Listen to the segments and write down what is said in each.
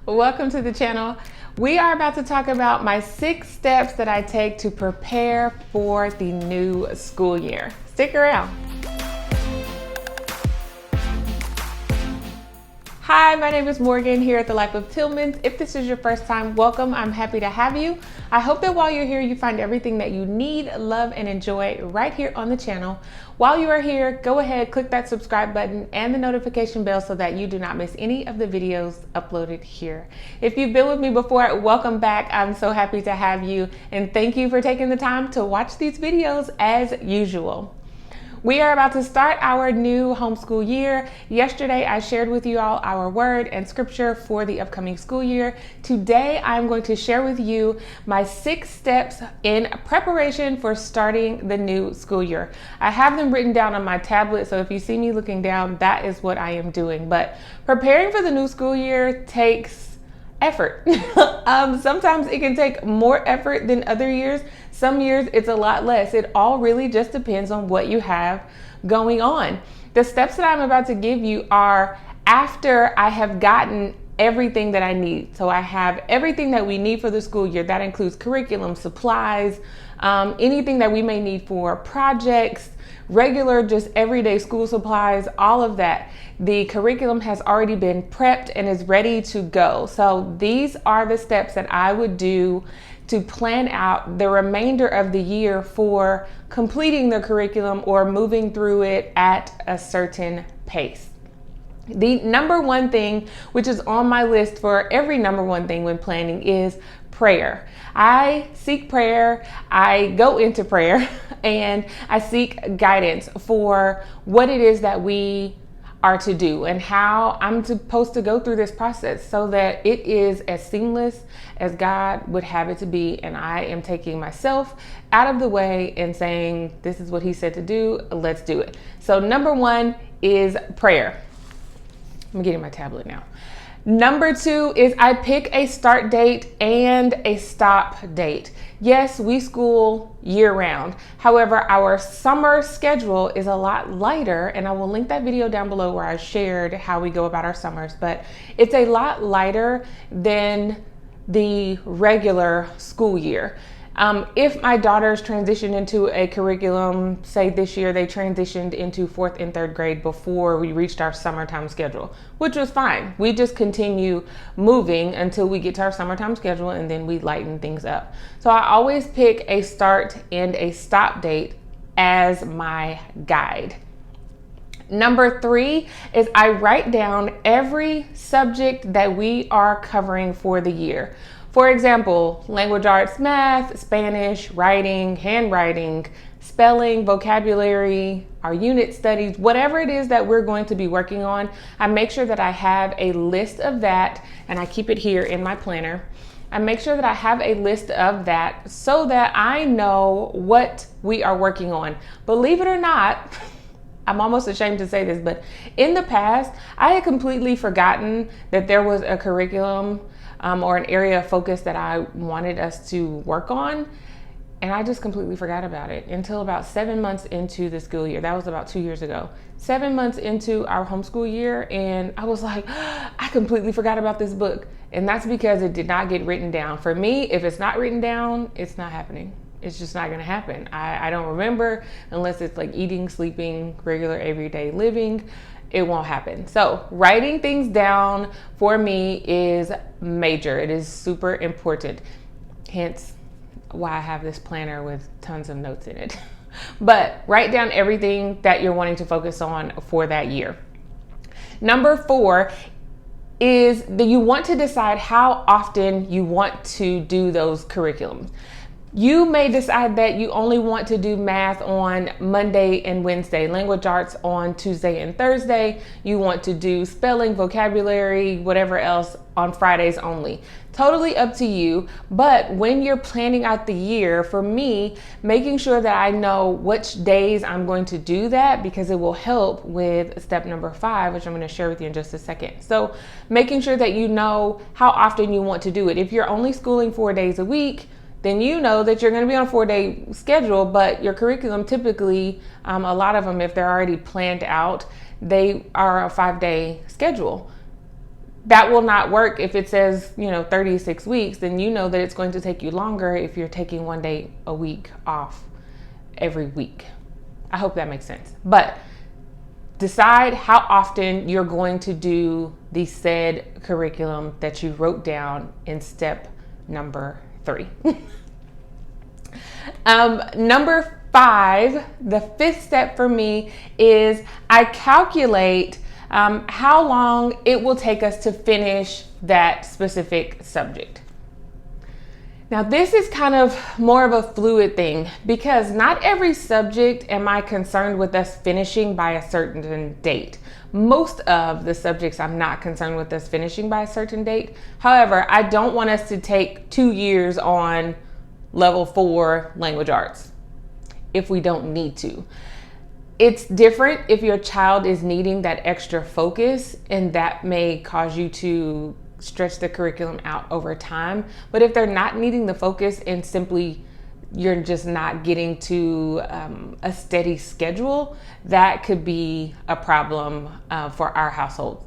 Welcome to the channel. We are about to talk about my 6 steps that I take to prepare for the new school year. Stick around. Hi, my name is Morgan here at The Life of Tillmans. If this is your first time, welcome. I'm happy to have you. I hope that while you're here, you find everything that you need, love, and enjoy right here on the channel. While you are here, go ahead, click that subscribe button and the notification bell so that you do not miss any of the videos uploaded here. If you've been with me before, welcome back. I'm so happy to have you, and thank you for taking the time to watch these videos as usual. We are about to start our new homeschool year. Yesterday, I shared with you all our word and scripture for the upcoming school year. Today, I'm going to share with you my 6 steps in preparation for starting the new school year. I have them written down on my tablet, so if you see me looking down, that is what I am doing. But preparing for the new school year takes effort. Sometimes it can take more effort than other years. Some years it's a lot less. It all really just depends on what you have going on. The steps that I'm about to give you are after I have gotten everything that I need. So I have everything that we need for the school year. That includes curriculum, supplies, anything that we may need for projects, regular, just everyday school supplies, all of that. The curriculum has already been prepped and is ready to go. So these are the steps that I would do to plan out the remainder of the year for completing the curriculum or moving through it at a certain pace. The number one thing, which is on my list for every number one thing when planning, is prayer. I seek prayer, I go into prayer, and I seek guidance for what it is that we are to do and how I'm supposed to go through this process so that it is as seamless as God would have it to be. And I am taking myself out of the way and saying, this is what He said to do, let's do it. So number 1 is prayer. I'm getting my tablet now. Number 2 is I pick a start date and a stop date. Yes, we school year round. However, our summer schedule is a lot lighter, and I will link that video down below where I shared how we go about our summers, but it's a lot lighter than the regular school year. If my daughters transition into a curriculum, say this year they transitioned into 4th and 3rd grade before we reached our summertime schedule, which was fine. We just continue moving until we get to our summertime schedule, and then we lighten things up. So I always pick a start and a stop date as my guide. Number 3 is I write down every subject that we are covering for the year. For example, language arts, math, Spanish, writing, handwriting, spelling, vocabulary, our unit studies, whatever it is that we're going to be working on, I make sure that I have a list of that, and I keep it here in my planner. I make sure that I have a list of that so that I know what we are working on. Believe it or not, I'm almost ashamed to say this, but in the past, I had completely forgotten that there was a curriculum or an area of focus that I wanted us to work on. And I just completely forgot about it until about 7 months into the school year. That was about 2 years ago. 7 months into our homeschool year, and I was like, I completely forgot about this book. And that's because it did not get written down. For me, if it's not written down, it's not happening. It's just not gonna happen. I don't remember unless it's like eating, sleeping, regular everyday living. It won't happen. So writing things down for me is major. It is super important. Hence why I have this planner with tons of notes in it. But write down everything that you're wanting to focus on for that year. Number 4 is that you want to decide how often you want to do those curriculums. You may decide that you only want to do math on Monday and Wednesday, language arts on Tuesday and Thursday. You want to do spelling, vocabulary, whatever else on Fridays only. Totally up to you. But when you're planning out the year, for me, making sure that I know which days I'm going to do that, because it will help with step number 5, which I'm going to share with you in just a second. So making sure that you know how often you want to do it. If you're only schooling 4 days a week, then you know that you're going to be on a 4-day schedule, but your curriculum typically, a lot of them, if they're already planned out, they are a 5-day schedule. that will not work if it says, 36 weeks, then you know that it's going to take you longer if you're taking 1 day a week off every week. I hope that makes sense. But decide how often you're going to do the said curriculum that you wrote down in step number 3. Number 5, the 5th step for me is I calculate how long it will take us to finish that specific subject. Now, this is kind of more of a fluid thing because not every subject am I concerned with us finishing by a certain date. Most of the subjects I'm not concerned with us finishing by a certain date. However, I don't want us to take 2 years on level 4 language arts if we don't need to. It's different if your child is needing that extra focus, and that may cause you to stretch the curriculum out over time. But if they're not needing the focus and simply you're just not getting to a steady schedule, that could be a problem for our household.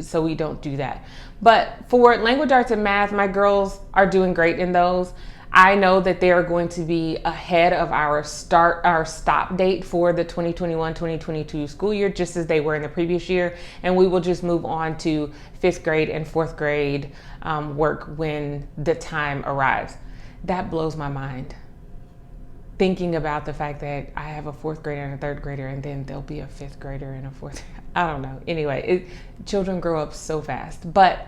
So we don't do that. But for language arts and math, my girls are doing great in those. I know that they are going to be ahead of our stop date for the 2021-2022 school year, just as they were in the previous year. And we will just move on to 5th grade and 4th grade work when the time arrives. That blows my mind. Thinking about the fact that I have a 4th grader and a 3rd grader, and then there'll be a 5th grader and a 4th. I don't know. Anyway, children grow up so fast. But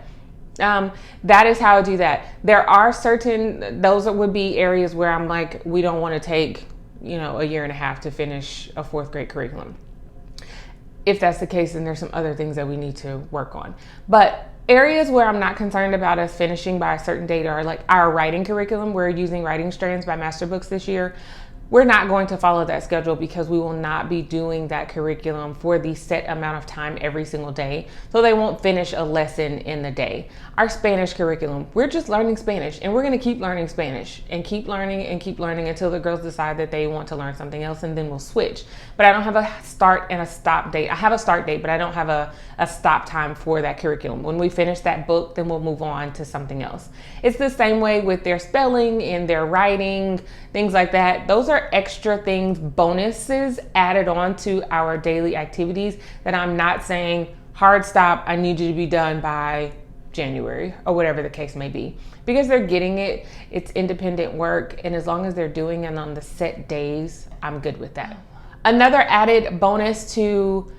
that is how I do that. There are those would be areas where I'm like, we don't want to take, a year and a half to finish a 4th grade curriculum. If that's the case, then there's some other things that we need to work on. But areas where I'm not concerned about us finishing by a certain date are like our writing curriculum. We're using Writing Strands by Master Books this year. We're not going to follow that schedule because we will not be doing that curriculum for the set amount of time every single day. So they won't finish a lesson in the day. Our Spanish curriculum, we're just learning Spanish, and we're going to keep learning Spanish and keep learning until the girls decide that they want to learn something else, and then we'll switch. But I don't have a start and a stop date. I have a start date, but I don't have a stop time for that curriculum. When we finish that book, then we'll move on to something else. It's the same way with their spelling and their writing, things like that. Those are extra things, bonuses added on to our daily activities that I'm not saying hard stop, I need you to be done by January or whatever the case may be, because they're getting it. It's independent work, and as long as they're doing it on the set days, I'm good with that. Another added bonus to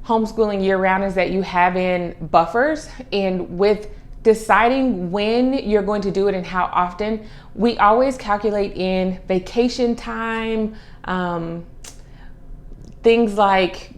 homeschooling year round is that you have in buffers, and with deciding when you're going to do it and how often, we always calculate in vacation time, things like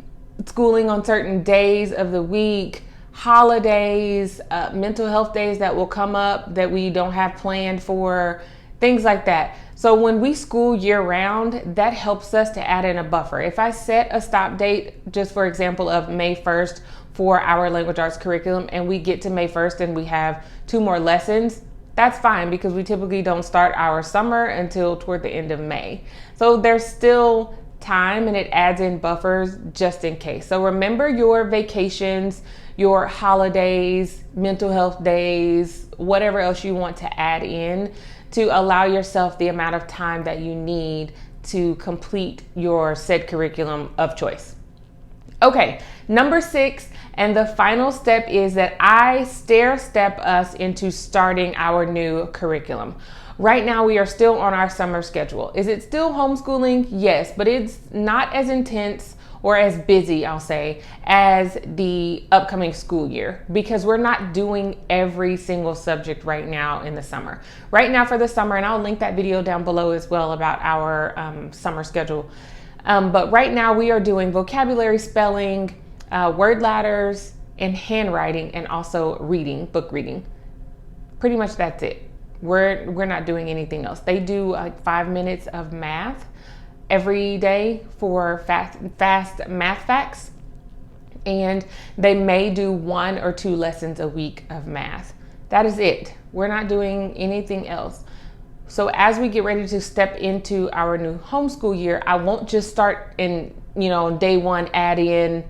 schooling on certain days of the week, holidays, mental health days that will come up that we don't have planned for, things like that. So when we school year round, that helps us to add in a buffer. If I set a stop date, just for example, of May 1st for our language arts curriculum, and we get to May 1st and we have 2 more lessons, that's fine because we typically don't start our summer until toward the end of May. So there's still time, and it adds in buffers just in case. So remember your vacations, your holidays, mental health days, whatever else you want to add in to allow yourself the amount of time that you need to complete your said curriculum of choice. Okay, number 6, and the final step is that I stair-step us into starting our new curriculum. Right now, we are still on our summer schedule. Is it still homeschooling? Yes, but it's not as intense or as busy, I'll say, as the upcoming school year, because we're not doing every single subject right now in the summer. Right now for the summer, and I'll link that video down below as well about our summer schedule. But right now we are doing vocabulary, spelling, word ladders, and handwriting, and also reading, book reading. Pretty much that's it. We're not doing anything else. They do like 5 minutes of math every day for fast math facts, and they may do 1 or 2 lessons a week of math. That is it. We're not doing anything else. So as we get ready to step into our new homeschool year, I won't just start in, day 1, add in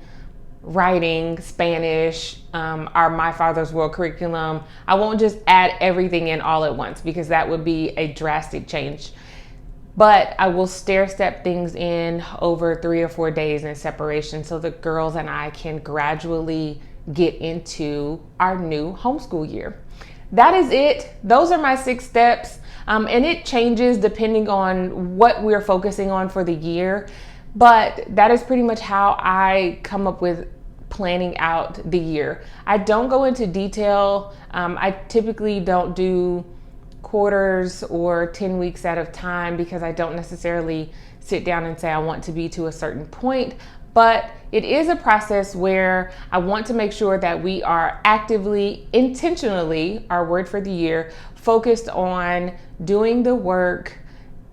writing, Spanish, our My Father's World curriculum. I won't just add everything in all at once because that would be a drastic change. But I will stair step things in over 3 or 4 days in separation so the girls and I can gradually get into our new homeschool year. That is it. Those are my 6 steps. And it changes depending on what we're focusing on for the year. But that is pretty much how I come up with planning out the year. I don't go into detail. I typically don't do quarters or 10 weeks at a time because I don't necessarily sit down and say I want to be to a certain point. But it is a process where I want to make sure that we are actively, intentionally, our word for the year, focused on doing the work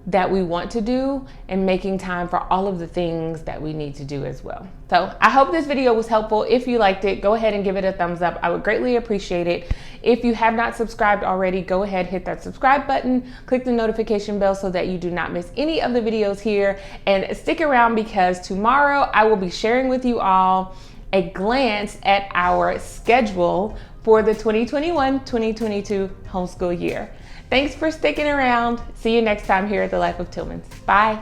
that we want to do and making time for all of the things that we need to do as well. So I hope this video was helpful. If you liked it, go ahead and give it a thumbs up. I would greatly appreciate it. If you have not subscribed already, go ahead, hit that subscribe button, click the notification bell so that you do not miss any of the videos here, and stick around because tomorrow I will be sharing with you all a glance at our schedule for the 2021-2022 homeschool year. Thanks for sticking around. See you next time here at the Life of Tillmans. Bye.